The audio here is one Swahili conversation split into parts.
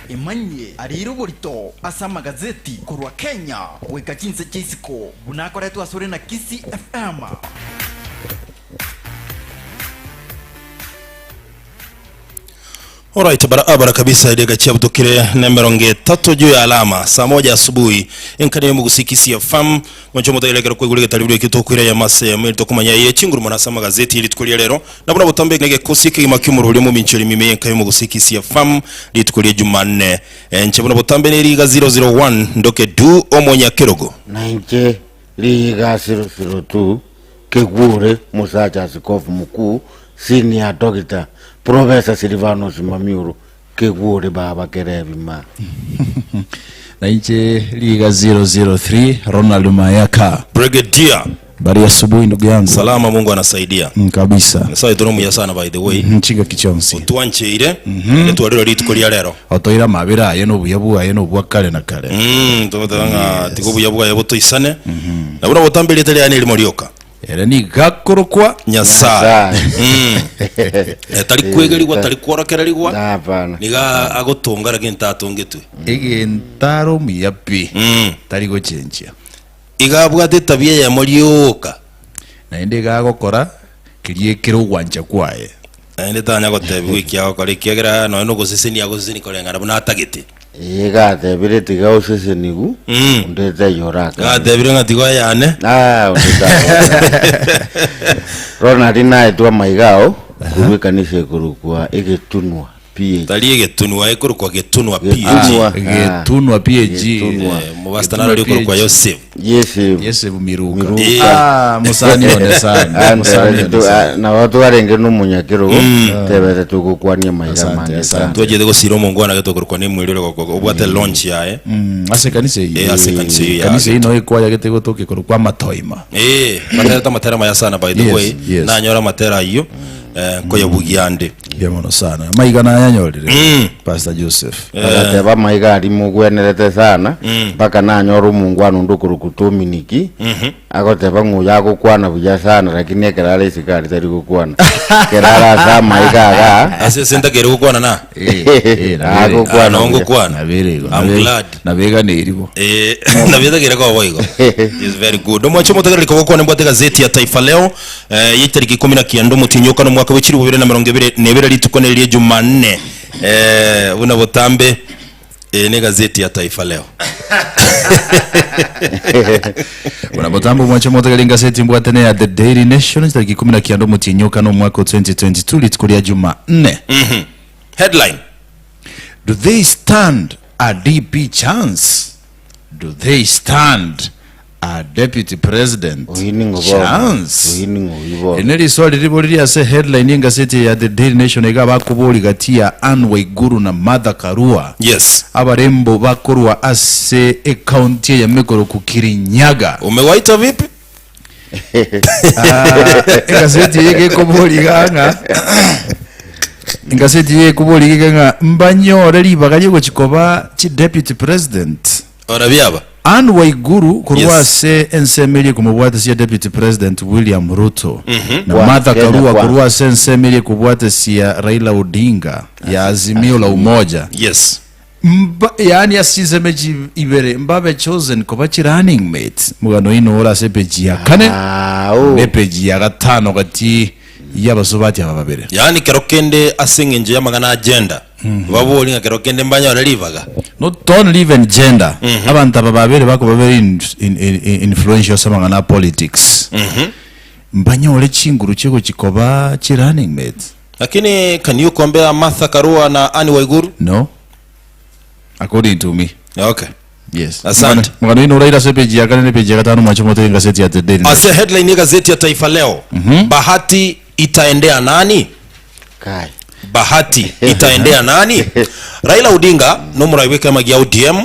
Imanye ariro burito asa magazeti kurwa Kenya weka jinse jisiko bunakoretwa asore na Kisi FM. Alright, barabara kabisa idega chia butokire nemeronge 3 juu ya alama saa 1 asubuhi inkani mugusikisi FM mwancho mutayilegera kwegulege talibwe kitokwira ya mase ya mwito kumanya ye chinguru mwanasa magazeti ili tukulia lero na buna butambe ngege kusiki makimu uri Mominchori mime inkani mugusikisi FM ili tukulia Jumanne nche buna butambe ni liga 001 ndoke du omonya kirogo na nche liga 002 kegure musacha askofu mkuu senior doctor Professor Silvanos MAMIORO kegure baba kerevima. Na nche liga 003 RONALD MAYAKA Brigadier. Bari asubuhi ndugu yangu. Salama, Mungu anasaidia. Kabisa. Sasa idromu ya sana by the way. Nchinga kichonsi. Tuanche ile. Letu aliro litukolia lero. Otoira mabira yeno buyabu ayeno bwakale na kale. Tubadanga tikubuyabu yabo toisane. Na buna botambele tele yani limolioka. Era ni gakorokwa nyasa tari kwegeligwa tari kworokererigwa hapana niga agotongara kintatongitwe igentaro miyapi tari gochenjia igabwate tabia ya molioka na inde gagokora kiriekero gwanja kwae inde tanya gotebi wiki yako kare kiagera no guseseni aguseseni korengana buna atagete tebire tiga usesenigu ndete yoraka tebire ngatigo yane ndeta Ronald nae twa maigao kubikanise kurukwa igetunwa PhD tali igetunwa ikurukwa getunwa PhD getunwa PhD mubastana ri kurukwa Yosef Yesef miruka musani one sana na watu warenge no munyakiro tebere tukukwania maiga manje sana tujye go siro mungwana getokurukwa ni mwiriro go ubwate launch yae ase kanise yi ase kanise kanise ino ikwaya getego toke kurukwa matoima matera matera maya sana by the way na nyora matera iyo ko yabugiyande yamono sana maiga na yanyorire Pastor Joseph teba maiga ari mugwenerete sana baka na nyoro mungwano ndukurukutuminiki agoteba nguya gukwana buya sana lakini ekerara isikari tari gukwana kerara za maiga ga ase senta kere gukwana na agukwana ngukwana I'm glad na bega neribo na bega kere kwa boigo is very good mwacho mutagarika gukwana mbwate gazeti ya Taifa leo yitariki 19 mutinyoka no mwaka w'ikiri 2022 litukonelie Jumanne una botambe ni gazeti ya Taifa leo una botambe mwacho mutagarika gazeti mbwatene ya The Daily Nation yitariki 19 mutinyoka no mwaka 2022 litukolia Jumanne. Headline: Do they stand a DP chance? Do they stand a deputy president chance? Eneli swali liboli ya se headline inga seti ya The Daily Nation ega bakuboli gatia Anne Waiguru na Martha Karua. Yes. Abarembo bakorwa ase account ya Mekoro kukirinyaga. Umewaita vipi? Ega seti yeke kuboli ganga. Inga seti yeke kuboli ganga mbanyore libagaje go chikoba chi deputy president. Ora byaba. Anne Waiguru kurwa se ensemeli kumubwata si deputy president William Ruto na Martha Karua kurwa se ensemeli kubwata si Raila Odinga ya Azimio la Umoja. Yes. Yani asizemeji ibere mbabe chosen kubachi running mate mugano ino ora se peji ya kane ne peji ya gatano gati y'abasobati ababere yani kerokende asengenje yamagana agenda baboli nga kerokende mbanya oralivaga not only even gender abantu ababere bako babere influential samangana politics mbanya ole chinguru chego chikoba chi running mate lakini can you compare Martha Karua na Anne Waiguru? No, according to me. Okay. Yes. Asante. Mwana ino raida sepeji ya kane peji ya gatano mwacho moto gazeti ya The Daily. Ase headline ya gazeti ya Taifa leo. Bahati itaendea nani? Kai. Bahati itaendea nani? Raila Odinga no murai weka magia ODM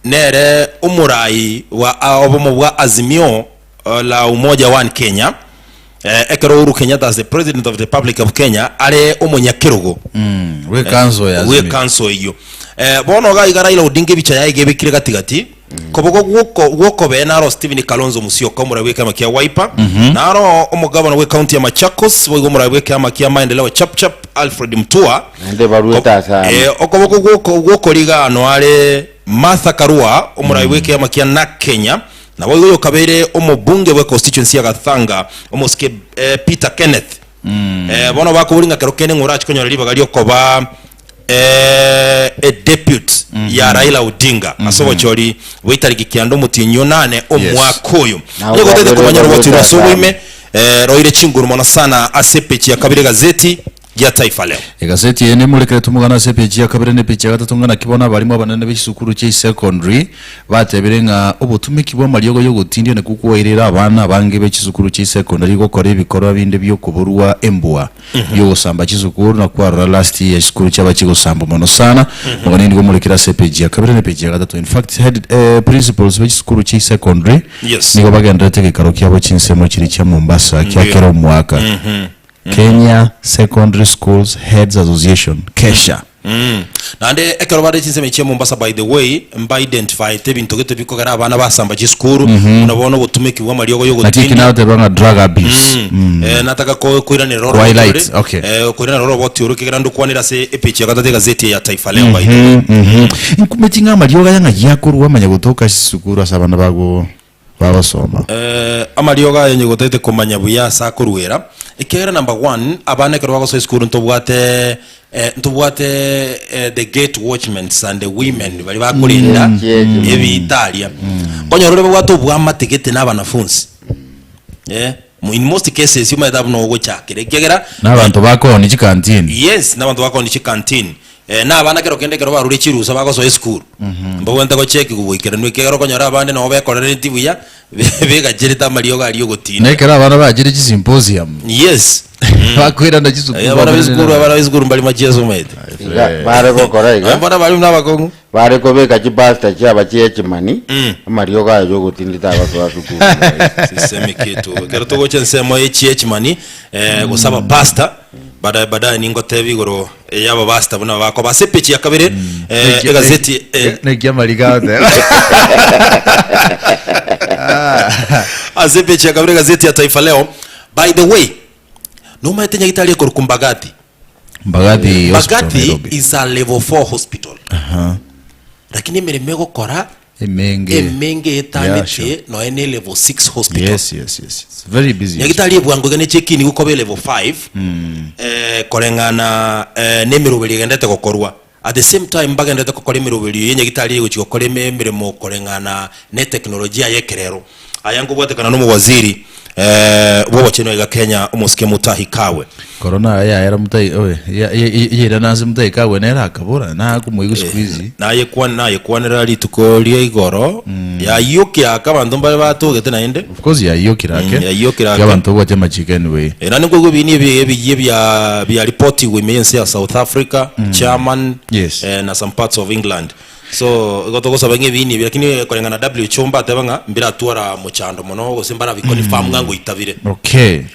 nere umurai wa obomo wa Azimio la Umoja wa Kenya. Ekero Uhuru Kenyatta as the president of the Republic of Kenya ale omonyakirogo we kanso ya we kanso iyo bono ga igara Raila Odinga bicha yaige bikire gatigati kobogo gwoko benaro Stephen Kalonzo Musyoka murai makia Wiper naro omugabana we county ya Machakos we murai weka makia maendeleo chap chap Alfred Mtua ande barueta sana okoboko gukoriga no ale Martha Karua umurai weke amakia na Kenya na woyo kabere omubunge we constituency ya Gathanga omoske Peter Kenneth bono bakubulinga kerokene ngura chikonyo liba galio koba a deputy ya Raila Odinga asobo chori witariki kiando mutinyo 8 omwakoyo niko tete kumanya roboti rasobime roire chinguru mona sana asepechi ya kabire gazeti ya Taifa Leo gazeti yene mulekere tumugana sepechi ya kabire ne pechi gatatungana kibona barimo abanene b'isukuru cye secondary bateberenga obutumiki bwa mariyogo yo gutindio ne kukuwairira abana bange b'isukuru cye secondary gukora ibikorwa binde byo kuburwa embwa yo gusamba cy'isukuru na kwa last year isukuru cy'abaki gusamba mono sana mugani ngo mulekera sepechi ya kabire ne pechi gatatu in fact head principals b'isukuru cye secondary nigo bagenda tegekaro kyabo cy'insemo kiri cya Mombasa cyakera umwaka Kenya Secondary Schools Heads Association Kesha nande ekero bade chinseme cye Mombasa by the way mba identify tebintu gete bikogera abana basamba cy'isukuru unabona ubutumiki bwa mariyogo yo gutindi natiki nawe tebanga drug abuse nataka ko kuirane roro kuirane roro boti urukigera ndukwanira se epichi ya gatete gazeti ya Taifa Leo by the way inkumetinga mariyogo yanga yakuru amanya gutoka cy'isukuru asabana bago babasoma amarioga yenye gotete kumanya buya sakuruera ikera number 1 abana kero bago school ntobwate the gate watchmen and the women bali bakulinda ebi Italia konyo rore bwato bwa mategete n'abanafunzi in most cases you might have no go chakire kegera n'abantu bako ni canteen n'abantu bako ni canteen na bana kero kende kero barure chirusa bako so school mbo wenda ko check kubwikira nwe kero konyora abande no bekorera ntibuya bega jirita mariyoga ariyo gutina nekera abana bagire symposium bakwira na chisukuru abana bizukuru mbali machezo mede bare ko koraiga abana bali n'abakongo bare ko beka chibasta cyaba cyechimani mariyoga yo gutindita abaso asukuru sisemi kitu kero to goche nsemo y'echimani gusaba pasta bada ningo tebigoro yaba basta buna bako basepechi ya kabere gazeti ne kyamarigade asepechi ya kabere gazeti ya Taifa Leo by the way no matenya Italia ko Mbagati is a level 4 hospital lakini mireme gukora emenge etandite no ene level 6 hospital yes it's very busy Italia bwango gane chekini uko be level 5 korengana nemirobeli gendete gukorwa at the same time bagenda gukora emirobeli yenye Italia guchikora emiremo korengana ne teknolojia yekerero ayango bwatekana no muwaziri wobo cheno ya Kenya umuske Mutahi Kawe corona era Mutahi yera nazi Mutahi Kawe nera akabura na kumuyigo squeeze naye kwana rali tukolia igoro ya yoki akabantu mbale batugete na ende of course ya yoki rake abantu bwa tema chicken way nani ngo bini bya report women's ya South Africa chairman na some parts of England so goto sabanye bini lakini kolengana WHO mba tebanga mbira tuara muchando mono gosimbara bikoni farm ngango itabire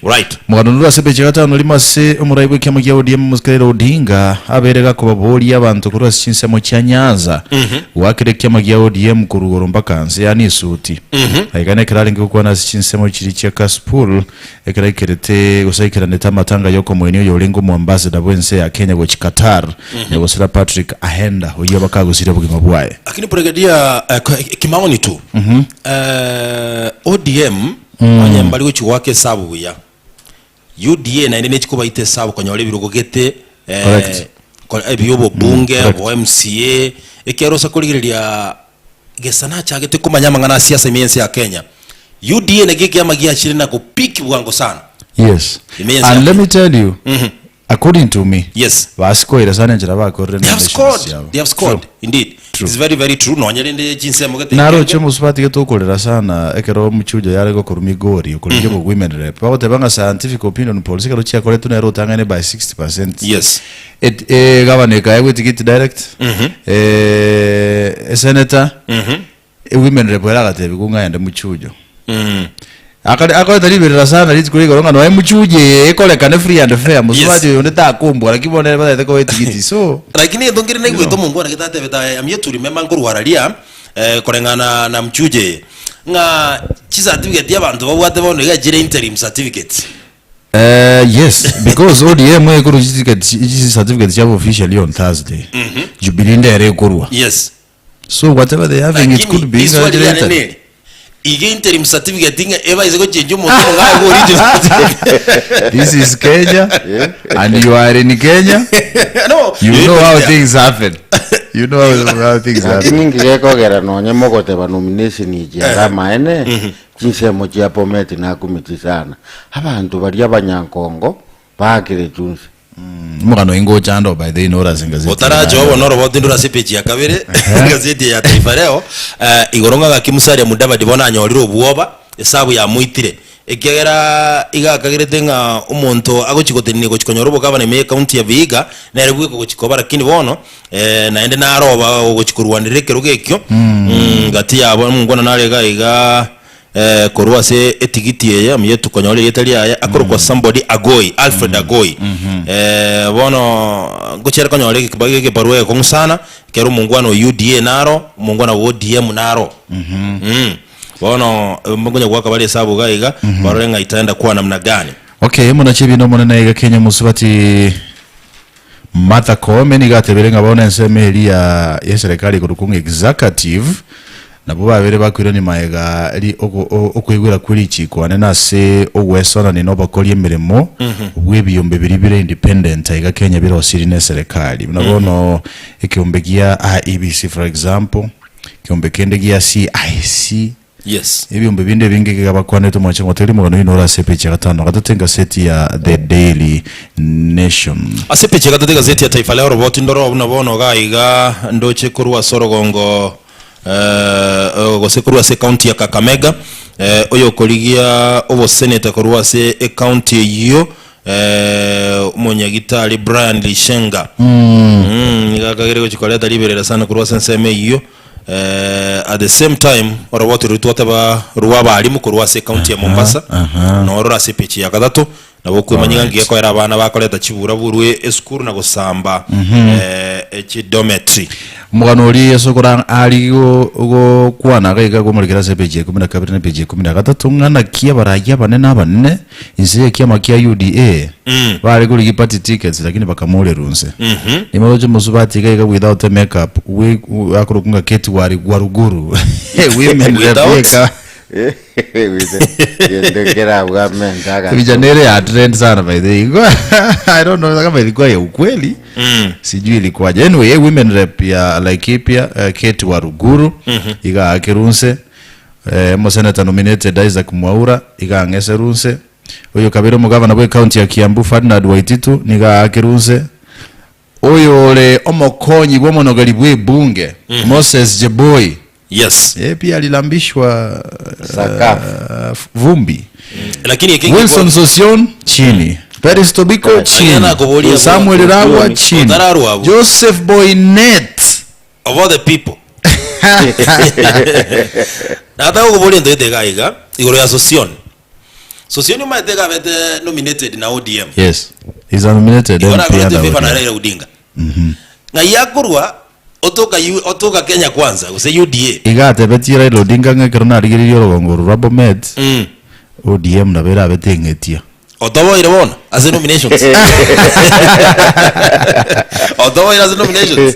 right muganura sepeche gatano limase umurayibwe kyamugiya ODM muskerero Odinga aberega ko babori abantu kuri asinsemo cyanyaza wakire kyamugiya ODM kurugoro mbakanze yani suti ayigane kirali ngiko na asinsemo kiri cya Kaspul ekira kirete gusayikira neta matanga yoko mwenyo yolengo mu ambassador bwense ya Kenya go Qatar yagosira Patrick ahenda uyo bakagusira bugima bwaye lakini Brigadier kimaoni tu ODM wanyambali uchi wake sabu ya UDA na ine chikuba ite sabu kwa nyawale birugo gete biyobo bunge wa MCA ekiarosa kuligiria gesana chagete kumanyama ngana siasa imiense ya Kenya UDA na geke ya magia chirina kupiki buwango sana and let me tell you according to me vasco irasana njira bakorre they have scored indeed it's very very true no nyarende jinse mugate naro cyo musubati ke tokorera sana ekero muchujo yarego kurumigori ukurije mu women rep bagote banga scientific opinion policy karo cya kore tunero tangane by 60% gabaneka yego tikiti direct senator women rep yaragate bigunga yande muchujo akari taribirira sana ritikuligo ronga no emuchuje ekolekane free and fair musubati yoneta kumbwa lakibone batete ko etikiti so lakini ndongire negwe to mungu na kitate beta amyetu remember nguru waralia korengana na mchuje nga certificate y'abantu babwate bono ga jire interim certificate Yes, because ODM we go certificate officially on Thursday. Jubilee ndere kurwa. Yes. So whatever they having, it could be graduated. Interim certificate eva is go change mo original. This is Kenya, and you are in Kenya. No, you know how things happen. You know how things happen. Mingi yako gera no nyemo ko te ba nomination ijara maene. Kinse mo chia pometi na kumiti sana. Abantu bari abanyankongo bakire junse. Mugano ingo chando by the Noras ngazeti. Otarajo wonoro botindura sepeji ya kabere ngazeti ya Taifa leo igoronga gakimusari mudaba dibona anyoriro buoba esabu ya muitire ekegera iga kagirete nga umuntu agochikotenine gochikonyorobo kaba ne county ya Vihiga na erebuye gochikoba lakini bono naende naroba gochikurwanireke rugekyo ngati yabo mungona narega iga korwa se etigiti ya myetu konyole yetali ya akorwa somebody Agoi Alfred Agoi bono gochera konyole kibagege barwe ko musana kero mungwana UDA naro mungwana ODM naro bono mungonya gwaka bali hesabu gaiga barenga itaenda kuwa namna gani. Okay, muna chibi no muna naiga Kenya musubati Martha Koome ni gateberenga bona ensemeli ya serikali kurukunga executive nabo babere bakwira ni maega ali okwigwira kuri chikwane na se ogwesona ni nobakoli emiremo ubwebiyombe biri independent aiga Kenya biro siri ne serikali nabono ekiombe gia IEBC for example kiombe kende gia CIC. Yes. Ebyombe binde bingi gabakwane to mwache ngoteli mugano inora sepeche gatano gatatenga seti ya The Daily Nation. Asepeche gatatenga seti ya Taifa leo roboti ndoro nabono gaiga ndoche kurwa sorogongo gosekurwa se county ya Kakamega oyo koligia obo senator kurwa se county iyo Monyagitali Brian Lishenga ngakagere ko chikoleta liberera sana kurwa senseme iyo at the same time oroboti rutwata ba ruwaba ali mukurwa se county ya Mombasa norora se pechi ya gatatu nabo kwimanyinga ngiyeko era abana bakoleta chibura burwe esukuru na gosamba echidometry mugano oli esokora ali go kwana gaiga go mulikira se peji 12 na peji 13 ngana kia barajya banene abanene inse kia makia UDA bari kuri party tickets lakini bakamole runse imaje musubati gaiga without a makeup we akurukunga keti wari waruguru women rebeka Vijanere ya trend sana by the way. I don't know kama ilikuwa ya ukweli. Sijui ilikuwa. Anyway, women rep ya Laikipia Kate Waruguru iga akirunse mo senator nominated Isaac Mwaura iga angese runse. Oyo kabiro mugavana bwe county ya Kiambu Ferdinand Waititu niga akirunse. Oyo le omokonyi bwo monogali bwe bunge Moses Jeboy. Yes. Pia alilambishwa vumbi. Lakini Wilson Sosion chini. Paris Tobiko chini. Samuel Rawa chini. Joseph Boynet of all the people. Nata ukubuli ndo ite gaiga igoro ya Sosion. Sosion umaitega vete nominated na ODM. Yes. He's nominated MP na Raila Odinga. Ngayakurwa otoka Kenya kwanza use UDA igate betira ilo dinga ngekirona arigiriyo rogongoro Rabomed ODM na bera betengetia otobo irabona as nominations otobo ira as nominations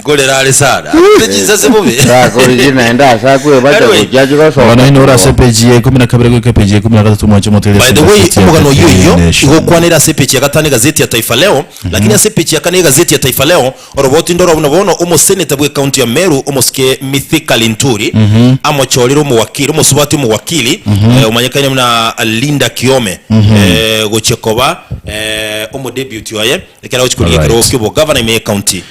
kolera alisada tejinza sebuve original enda sakwe bacha kujaji koso bana inora sepeji 12 ko peji 13 mwacho motele. By the way umugano yoyo igokwanira sepeji ya gatani gazeti ya Taifa leo lakini sepeji ya kane gazeti ya Taifa leo oroboti ndoro bunobono umo senator bwe county ya Meru umosike Mithika Linturi amochoriro mu wakili umusubati mu wakili umanyekanye na Linda Kiome gochekoba umo debut yaye ekera uchikuliye kero kibo governor me county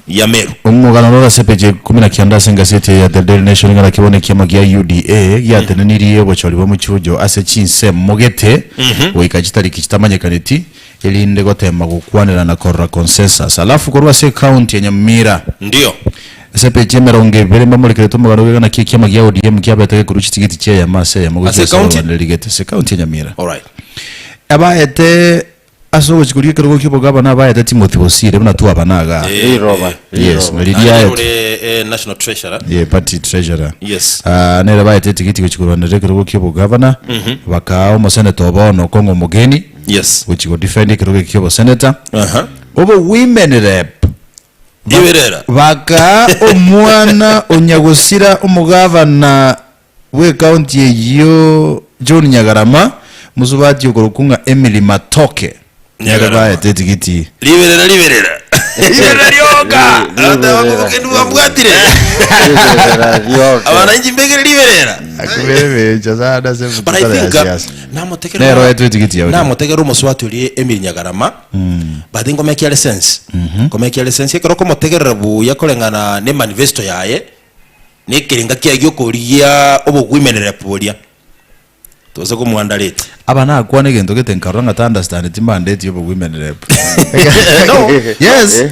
ya Meru umugano rora sepeje 19 senga sete ya The Daily Nation ngara kibone kiamagia UDA yateneniriye bochori bo muchujo ase chinse mogete oikachitari kichitamanye kaneti elinde gotema gukwanira na korra consensus alafu korwa se county ya Nyamira ndio sepeje meronge bere mbamurikire to mugano gana kiamagia ODM kyabetege kuruchi tigiti cye ya mase ya mugoje se county delegate se county ya Nyamira. All right Abaete aso chikurie kero kibo gavana baye Timothy Bosire mna tu abanaga yes malidia national treasurer party treasurer yes nera baye tikiti kuchikurana kero kibo gavana bakao mo senator bono kongo mugeni yes which go defend kero kibo senator obo women rep iberera baka omwana onyagusira omugavana we county yo John Nyagarama musubati okurukunga Emily Matoke Nyagarama tetikiti liberera ryoka atabakukendu bambwatire abana injimbegere liberera akubebe chazada se namotekera nero tetikiti yawe namotekera umusubati uri Emily Nyagarama badingo make license komeke license keroko motekera bu yakolengana ne manifesto yaye nekiringa kyagyo kuriya obugwimenera polia toze ko muandalete abana akwane gento getenkaranga ta understand timbandeti obugwimenera no yes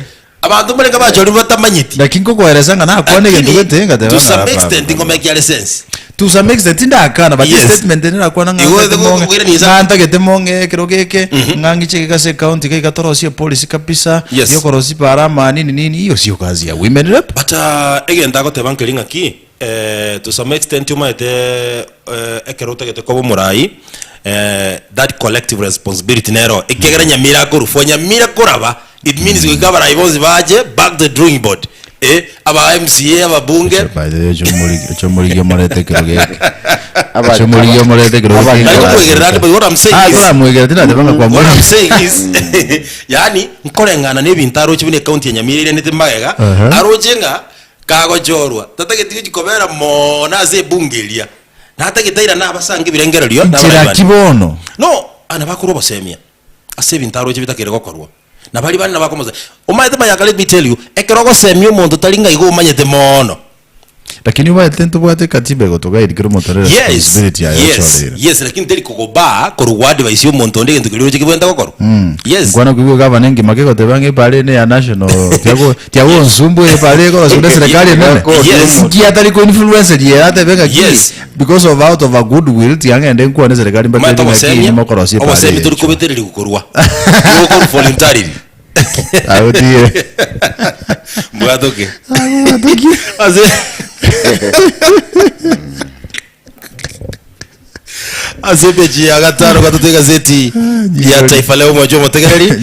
abantu mureka bajori batamanyiti lakinko koerezanga na akwane gento getenga to some extent ngomeke license to some extent ndakana but statement nina akwana nganta getemonge kirogeke ngangi cheke se county ke katorosie police kabisa yo korosi parama nini hiyo sio kazi ya women rep but again ndako tebankelinga ki to some extent umaite ekerota gete kobo murai that collective responsibility nero ekegera nyamira kurufonya mira kuraba it means we cover ibonzi baje back the drawing board aba MCA aba bunge chomuri yomorete kirogeke chomuri yomorete kirogeke what I'm saying is what I'm saying is yani nkorengana nebintaro chibine county ya Nyamira nete mbagega arojenga kago jorwa tatagetiye gikobera mona ze bungelia natagitaira nabasanga ibirengero ryo ndabara kibono no ana bakuru basemia ase bintaro chibitakire gokorwa nabali bana bakomoza umayete mayaka let me tell you ekerogo semio muntu talinga igo umanyete mono lakini wa tento bwate katibe gotoga irikiro motorera responsibility ya yes lakini teli kogoba koruwa advice yo muntu ndege ntukiriwe chikibwenda gokoro yes kwana kubigo gavana ngi makeko tebange pale ne ya national tiago nsumbu e pale ko sunda serikali nene yes ki atali ko influencer ye atebenga ki because of out of a good will tianga ende kwa ne serikali mbaka ni mokorosi pale obase mituri kubetereri gukorwa yo voluntarily autie mbwatoke aze asepeji ya gataro katoteka zeti ya Taifa Leo mwajo motegereri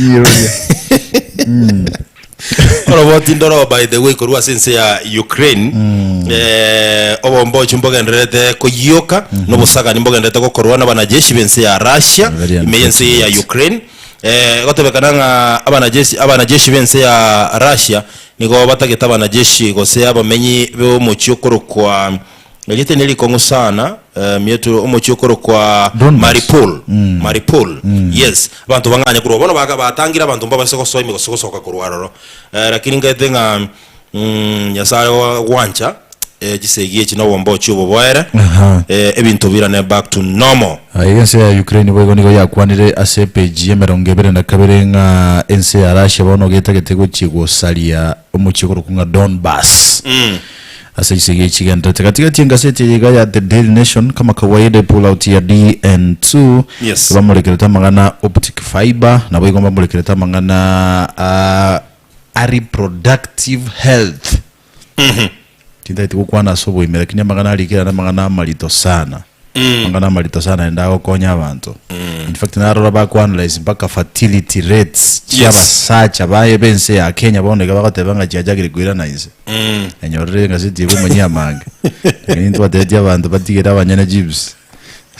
oroboti ndoro by the way korwa sense ya Ukraine obombo chumboga nderete koyoka no busaga nimboga nderete ko korwa na banajeshi bense ya Russia imeyense ya Ukraine gotebekananga abanajeshi bense ya Russia nigo batageta abanajeshi gose abamenyi bo mucyokoro kwa Elite nili kongo sana mietu omochokoro kwa Maripol yes abantu banganya kuro bono batangira abantu mbabaseko soimi gosoka kurwaroro lakini ngatenga nyasare wancha gisegiye kino bombo chubo boera ebintu birane back to normal ayense ya Ukraine bwego nigo yakwanire ase page ya 22 nga ense ya Russia bono getegeko chigosalia omochokoro kunga Donbass asa isege chiganda katika tingasete yiga ya The Daily Nation kama kawaida pull out ya DN2 yes bamulekera mangana optic fiber na bwo igomba mulekera mangana reproductive health tinda tikukwana sobo imera kinya mangana alikira na mangana malito sana mangana malito sana ndago konya abantu in fact narora ba ku analyze mpaka fertility rates cyaba sacha baye bense ya Kenya boneka bakatebanga cyajagire gwira naize enyorere ngazidi bumanyamanga into adeti abantu batigera abanyana jibs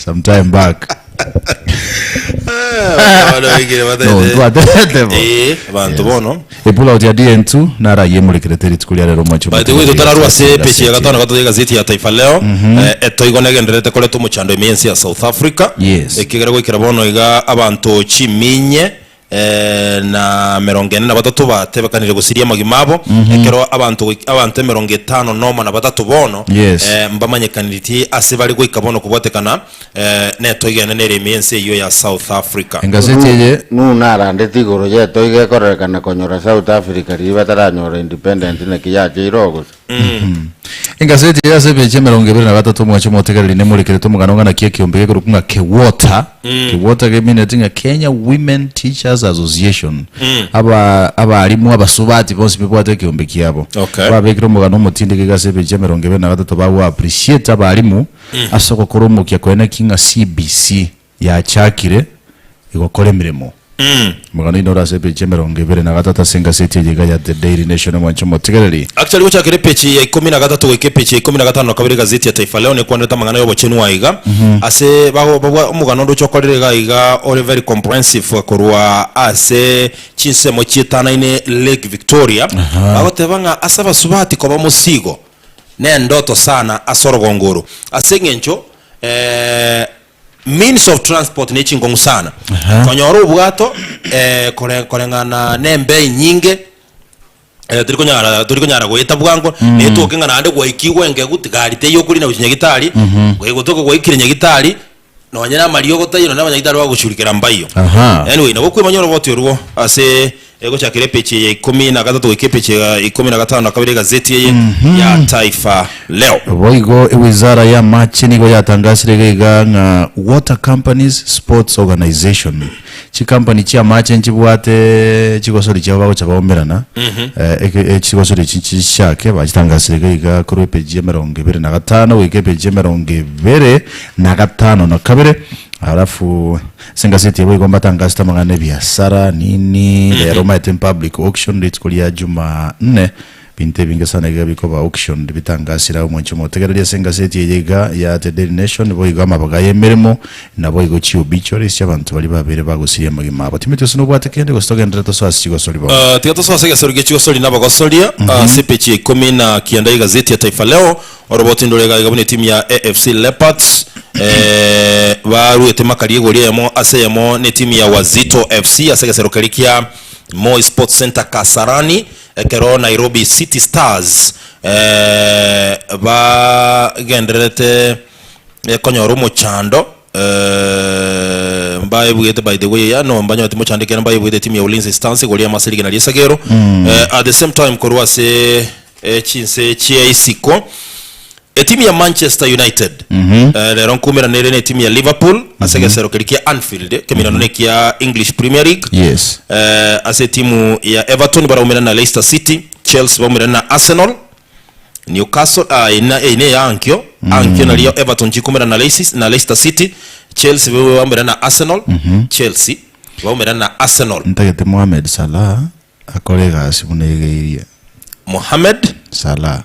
sometime back abantu bono epula ya DN2 nara yemulikire territory rero macho by the way totararwa se peche ya gatano katotega gazeti ya Taifa Leo etoigonege nderete kole to muchando emensi ya South Africa ekigera gwikira bono iga abantu chiminye na 43 batebekanire gusiria magimabo ekero abantu 50 noma na 3 bono mbamanyekaniriti ase bali gwika bono kubotekana neto igene nere emensi iyo ya South Africa engazeti ye nunara ndetigoro ye toige korekana konyora South Africa riba taranyora independent na kiyaje irogo Ingazeti ya sebe chemeronge bere na batatu mwacho motegereri ne muri kireto muganonga na kieki ombege kurukunga Kewota. Kewota gemine tinga Kenya Women Teachers Association. Aba alimu abasubati bonse bibwate kiombeki yabo. Babekiro mugano mutinde kigasebe chemeronge bere na batatu bawo appreciate aba alimu asoko koromo kya kwene kinga CBC ya chakire igokore mirimo. Mugano inora sebe chemeronge bere na gatata senga seti yiga ya The Daily Nation mwancho motegereri. Actually wacha kire pechi ya 13 weke pechi ya 15 no kabiri gazeti ya Taifa leo ne kwandeta mangana yo bochenu waiga ase bago mugano ndo chokorere gaiga all very comprehensive korwa ase chinse mo chitana ine Lake Victoria bago tebanga asaba subati ko bamusigo ne ndoto sana asorogongoro asengencho means of transport ne chingongu sana konyoro ubwato korengana nembe nyinge turiko nyara goita bwango ne tokenga nande gwa ikiwenge gutigarite yo kuri na bunyagitari gwe gutoko gwa ikire nyagitari no nyana mariyo gotayino na banyagitari wa gushurikira mbayo anyway nabo kwimanyoro bote ruo ase ego chakire pechi ya 13 weke pechi ya 15 kabiri gazeti ya Taifa leo boigo wizara ya machi nigo yatangasire gaiga nga Water Companies Sports Organization chi company chia machi nchibwate chigosori chaba cha baomerana chigosori chishake bachitangasire gaiga kuri pechi ya 25 weke pechi ya 25 na kabiri alafu sengaseti yabo igomba tangasta mangane biashara nini lero maite public auction date kulia juma 4 binte binga sana biko ba auction bitangasira umwancho motegereri sengaseti yega ya The Daily Nation bo igama bagaye merimo nabo igo chi obituary cy'abantu bali babere bagusiriye magima batimete sino bwatekende gostogendera to swasi gosori ba tigato swasi gasori gechigosori nabo gosoria sepechi 10 na kianda gazeti ya Taifa leo oroboti ndorega igabune timu ya AFC Leopards baruete makari goria yamo aseyamo ne timu ya Wazito FC asegaserokalikia Moi Sports Center Kasarani kero Nairobi City Stars ba genderete konyoro mochando mbaye bugete by the way ya no mbanyo timo chande kera mbaye bugete timu ya Ulinzi Stars goria masirigi na Liesagero at the same time korwa se chinse chiaisiko timu ya Manchester United lero nkumira nere timu ya Liverpool asegesero kilikia Anfield kemirano nekia English Premier League yes ase timu ya Everton baraumira na Leicester City, Chelsea baraumira na Arsenal, Newcastle ine ankyo na Leo Everton chikumira na Leicester City, Chelsea baraumira na Arsenal, Chelsea baraumira na Arsenal. Ntagete Mohamed Salah akolega simunegeiriye Mohamed Salah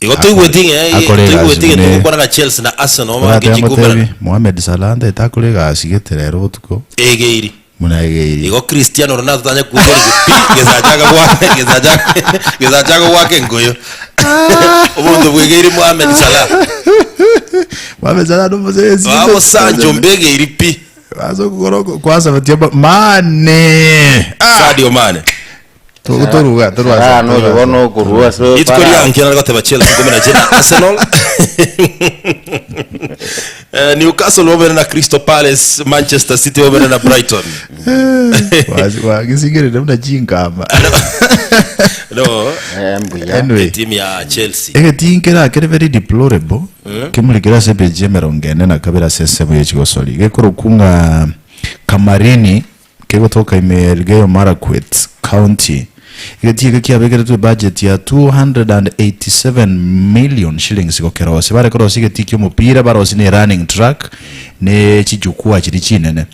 igo tuigwetinge tukukora na Chelsea na Arsenal magichikubera Mohamed Salah ndeta kolega asigeterero tuko egeiri munageiri igo Cristiano Ronaldo tanya kuzori gezajaga wake ngoyo umuntu bwegeiri Mohamed Salah no muzezi wao Sancho mbege iripi wazo kugoroko kwanza batiaba Mane Sadio Mane Toruga no yono kurua so itkori ankena gateba Chelsea komena jena Arsenal Newcastle over na Crystal Palace, Manchester City over na Brighton wagisigere namna jingama no anyway team ya Chelsea egetingera kere very deplorable kemulikira sebe jemerongene na kabira sesebo yechigosoli gekurukunga Kamarini kegotoka imergeyo Marakwet County igetiga kiabegere tu budget ya 287 million shillings gokerose bare korose getikyo mupira barose ne running track ne chijukua chiri chinene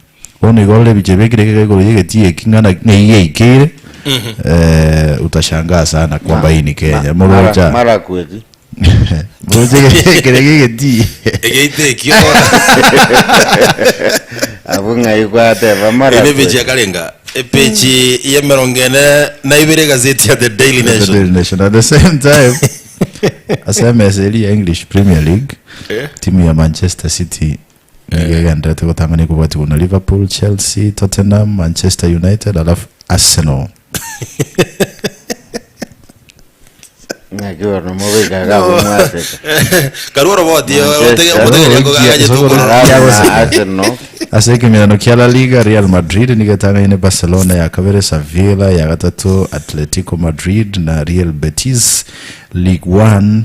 ono igole bijebegere gego yegetie kingana ne yeikere utashangaa sana kwamba hii ni Kenya Marakwet Mwoje geregeti egeite abunga ikwate bamara imebeje kalenga epechi ya merongene na ibere gazeti ya The Daily Nation at the same time asemeseli ya English Premier League timu ya Manchester City ngeganda tukotangani kubati kuna Liverpool, Chelsea, Tottenham, Manchester United alafu Arsenal Ngakiwa no mobeka gabu mwase. Karoro boti Arsenal. Aseke mirano kia La Liga, Real Madrid nigetanga ine Barcelona, ya kabere Sevilla, ya gatatu Atletico Madrid na Real Betis. Ligue 1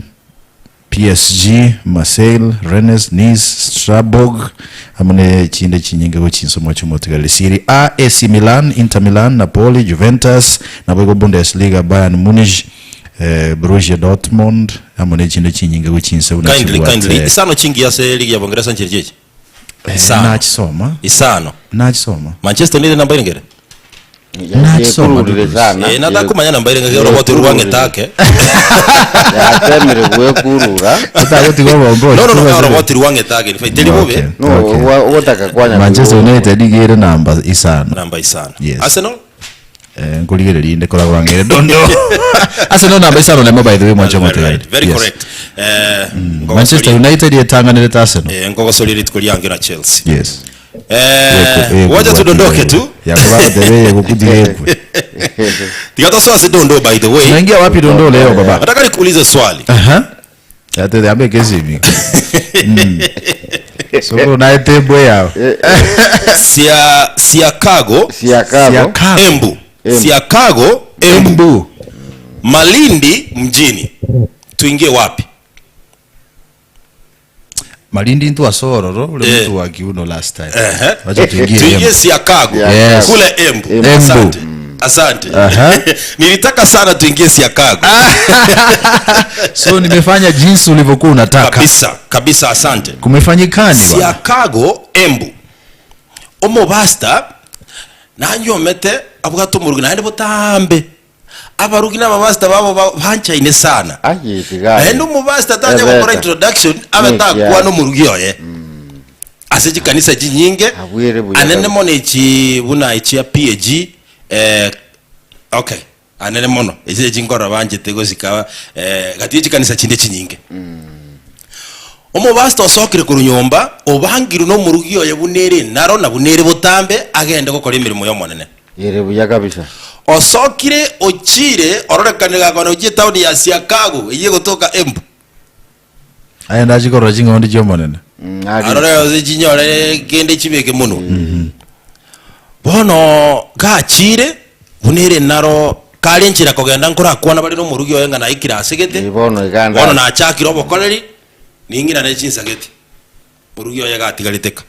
PSG, Marseille, Rennes, Nice, Strasbourg. Amune chinde chinyinge go chinsomo chumotigali. Serie A, AC Milan, Inter Milan, Napoli, Juventus, na bwego Bundesliga, Bayern Munich, Borussia Dortmund. Amune chinde chinyinge go chinsomo kindly isano chingi yase ligi ya Bongereza nchirijeje. Nachisoma. Isano. Nachisoma. Manchester United namba ingere. Nachisoma. Nada kumanya namba ingere robot ruwange take. Ya temere gwe kurura. Utagoti go bombo. No robot ruwange take. Faiteli bobe. No wotaka kwanya. Manchester United igere namba isano. Namba isano. Yes. Arsenal? Nguligere linde kola kwangere dondo. Arsenal namba isano lemo by the way mwacho mote. Very correct. Manchester United yetanganire Arsenal. Ngogo solid kuliange na Chelsea. Yes. Wacha tudondoke tu. Yakubaba tebe kukudirekwe. Tigato swasi dondo by the way. Tunaingia wapi dondo leo baba? Nataka nikuulize swali. Yate ambe kesi Soko na etebwe yao. Siakago Embu. Siakago Embu. Malindi mjini. Tuingie wapi? Malindi ntu asororo ule mtu wa kiuno last time. Wacha tuingie Siakago kule Embu. Asante. Nilitaka sana tuingie Siakago. So nimefanya jinsi ulivyokuwa unataka. Kabisa asante. Kumefanyikani bwana. Siakago Embu. Omo basta nanyo mete abugato murugi nande botambe. Abarugi na basta babo bancha ine sana. Endo mu basta tanya gukora introduction abatakuwa no murugi oye. Aseji kanisa jinyinge. Anene mone chi buna ichi ya PAG okay. Anene mono ije jingora banje tego zikawa gatiye kanisa chinde chinyinge. Omo basta osokire ku runyomba obangiru no murugi oye bunere naro na bunere botambe agende gukora imirimo yo monene. Yere buya kabisa. Osokire ochire ororekanega kono ugie town ya Siakago iye gutoka Embu. Aya ndaji ko jinga ndi jo monene. Arore oze jinyore gende chibeke muno. Bono gachire bunere naro kali nchira kogenda nkora kuona bali no murugi oyenga na ikira asegete. Bono iganda. Bono na chakira obokoleri ningira na chinsagete. Murugi oyega atigaliteka.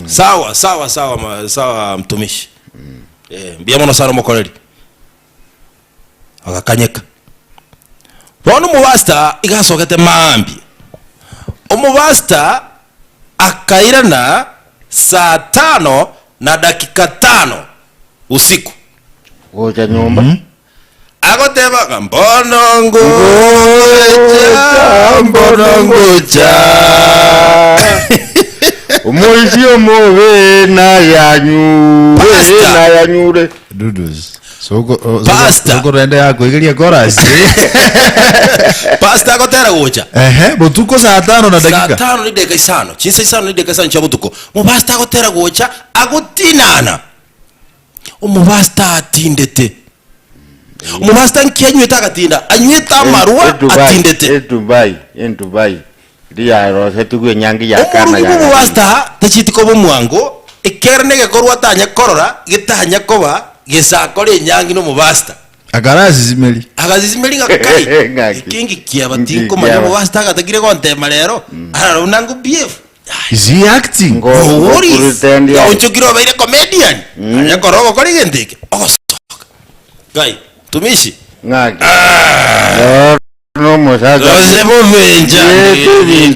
Sawa mtumishi. Mbiamono sana mokoleri. Akakanyeka. Bono mubasta igasogete mambi. Omubasta akairana saa 5 na dakika 5 usiku. Goja nyumba. Agoteba mbonongo ngoja. Umulizio mowe na yanyure. Dudus. Soko rende yako igelia chorus. Pasta agotera gocha. Botuko saa 5 na dakika. Saa 5 ni dakika 5. Chinsa 5 ni dakika 5 cha botuko. Mubasta agotera gocha agotinana. Umubasta atindete. Umubasta nkianywe tagatinda. Anyweta marua atindete. Dubai. Dia rose tuwe nyangi ya kana ya. Umubasta tachitiko bomwango ekernege korwa tanya korora gitanya koba gesakore nyangi no mubasta. Agazizimeli ngakai. Kingi kia batinko manyo mubasta gatakire konte malero. Ara unangu BF. Is he acting? Ya unchukiro baile comedian. Anya korogo kori gendeke. Gai, tumishi. Ngaki. No mosaga. Rose bovenja.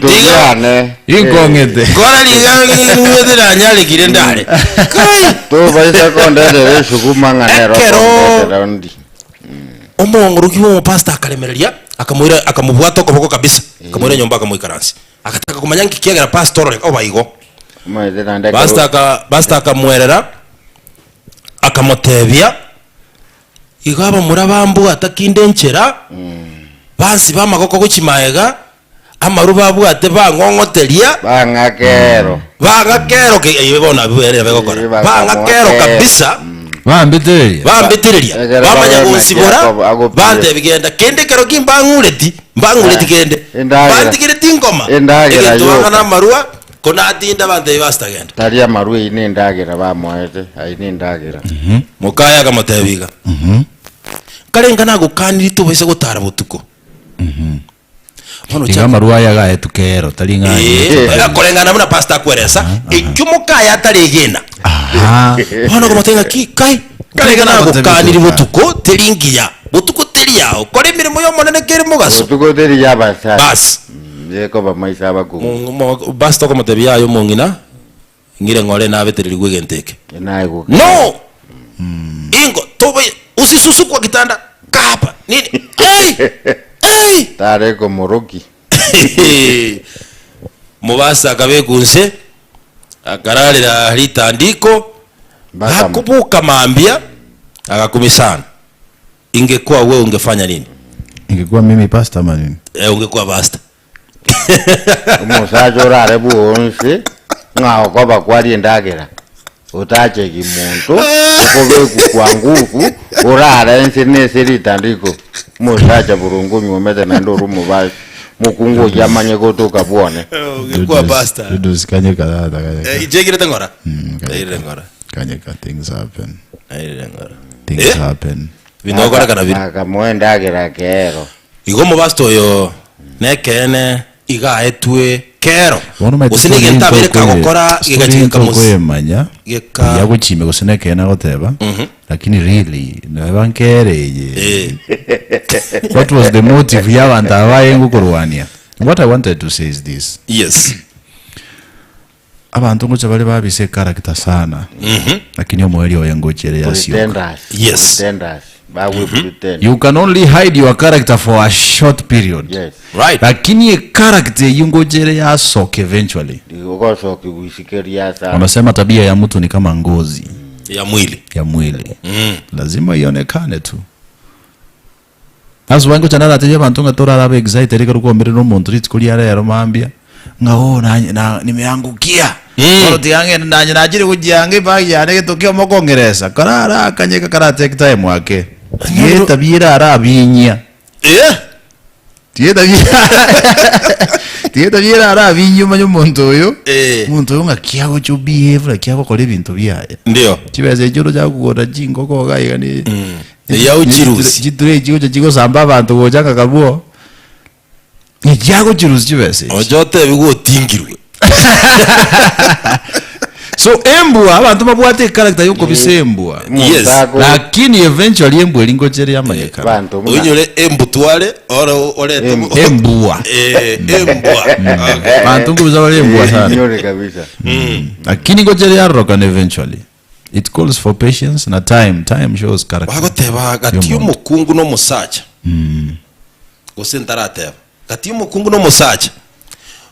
Digane. Ingongete. Kora liganga na nyali kirendale. Kai. To baisa kondere shukuma nganero. Omonguruki wo pastor akalemereria akamwira akamubwata okoboko kabisa. Akamwira nyomba akamuikaransi. Akataka kumanya nkikiagera pastor obaigo. Pastor akamwerera akamotebia igaba murabambu atakinde nchera. Bansi bamagoko guchimaega amaruba bwate bangongoteria bangakero ke ibona bwere begokora bangakero kabisa bambitireria bamanya gusibora bante bigenda kende kero kimbangureti kende bantigireti ngoma egitwanga na marua kona atinda bante basta genda taria marua ine ndagira bamoete aine ndagira mukaya kamatebiga karenga nago kaniri tubese gutara butuko Tiga marua ya gae tukero talinga akorengana muna pasta kweresa ekyumukaya taligena hano kamatenga kai karenga nago kaniri butuko telingiya butuko telia okore mirimo yo monene kere mugaso butuko telia bas yeko bamaisa baku basta komatebya yo mongina ngire ngore na betereri gwegenteke naigo no ingo tobe usisusu kwa kitanda kapa nini hey tare ko moroki mubasa akabekunse akararira litandiko hakubuka mambia akakumisana ingekuwa wewe ungefanya nini ingekuwa mimi pasta manini ungekuwa pasta umusajo rare buonse ngao kwa bakwari ndagera utache kimuntu ukobe kwanguku urara ensene litandiko musaja burungu nyomete na ndo rumu ba mukungu yamanye gotoka bwone ungekuwa pasta Dudus kanyeka dada ijegire tengora ngora kanyeka things happen ngora things happen vinogora kana vile akamwenda agera kero igomo basto yo nekene iga etwe kero usinige ntabere kagokora igachika manya yaguchime gusineke na goteba lakini really na bankereye what was the motive ya bantu abaye ngukurwania what I wanted to say is this yes abantu ngocha bali babise character sana lakini omweli oyengochere yasio yes you can only hide your character for a short period yes right lakini a character yungochere yasoke eventually ugosoke uishikeria sana wanasema tabia ya mtu ni kama ngozi ya mwili lazima ionekane tu aso wango chanala teje bantu ngatora rabe excited reka rukombere no muntu ritskuri rero mambia ngao na nimeangukia Oti yange nanye najiri kujiange bagi yane tokyo mokongereza karara kanyeka kara take time wake yeta bira arabinya tieta bira arabinya manyo muntu yo muntu yo ngakiago cyo behave kiago kore bintu byaye ndio kibeze joro ja kugora jingo ko gayiga ni ya uchiruzi jidure jigo samba abantu gojanga kabuo ni jago chiruzi kibeze ojote bigotingirwe so embwa abantu mabwate character yoko bisembwa yes lakini eventually embwa elingochere yamayeka unyole embutwale ore embwa abantu ngubiza bale embwa sana nyore kabisa lakini ngochere yaroka eventually it calls for patience na time shows character bagoteba gatiyo mukungu no musacha gusentarateba gatiyo mukungu no musacha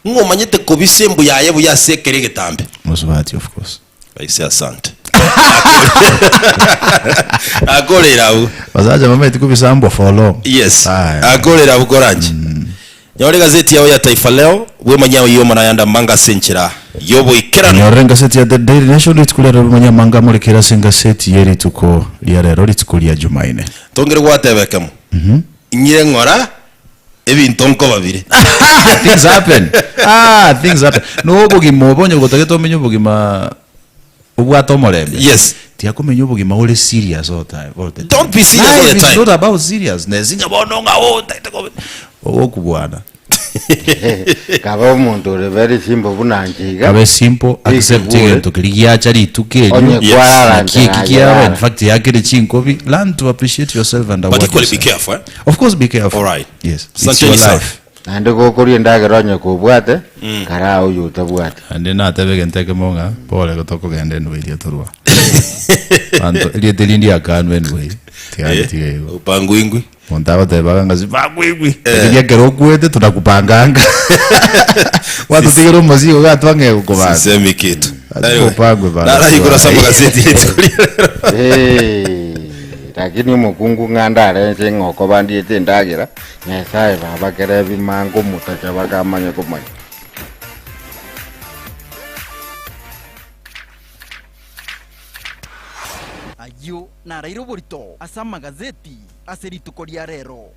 ngomanyete ko bisembu yaye buyasekere getambe musubati of course baise asante agorera u bazaje mama itikubisambwa for long yes agorera ukoranje nyore gazeti yao ya Taifa leo we manyao iyo manayanda manga senchira yobo ikerano nyore gazeti ya The Daily Nation litukulera manya manga muri kera senga seti yeri tuko lya rero litukulia Jumaine tongere gwatebekemo nyire ngora ebintu nko babire things happen no bugima obonye gotageto menyo bugima ubwato morembe yes tiakomenya bugima ule serious all time don't be serious all the time it's not about seriousness inga bono nga wonta okubwana kaba umuntu uri very simple bunangiga kabe simple accepting to kiliacha litukeli kikikiawe in fact yake le chinkobi learn to appreciate yourself and but equally be careful of course be careful all right yes it's your life and go kuri ndageronye kubwate kara uyu tabwate and na tebege nteke monga pole gotoko gende ndwe turwa anto ile telindi akanwe ndwe tiati upangu ingwi montaba tebaga ngazi bagwigwi ile kero kwete tunakupanganga watu tigero muziki gatwange ukubana sisemi kitu upangwe bana nara ikura samba gazeti yetu lakini mukungu ngandare ngoko bandiete ndagira nyasaye baba kere bimango mutacha bakamanya kumanya ayo na rairo borito asa magazeti aserituko ria rero.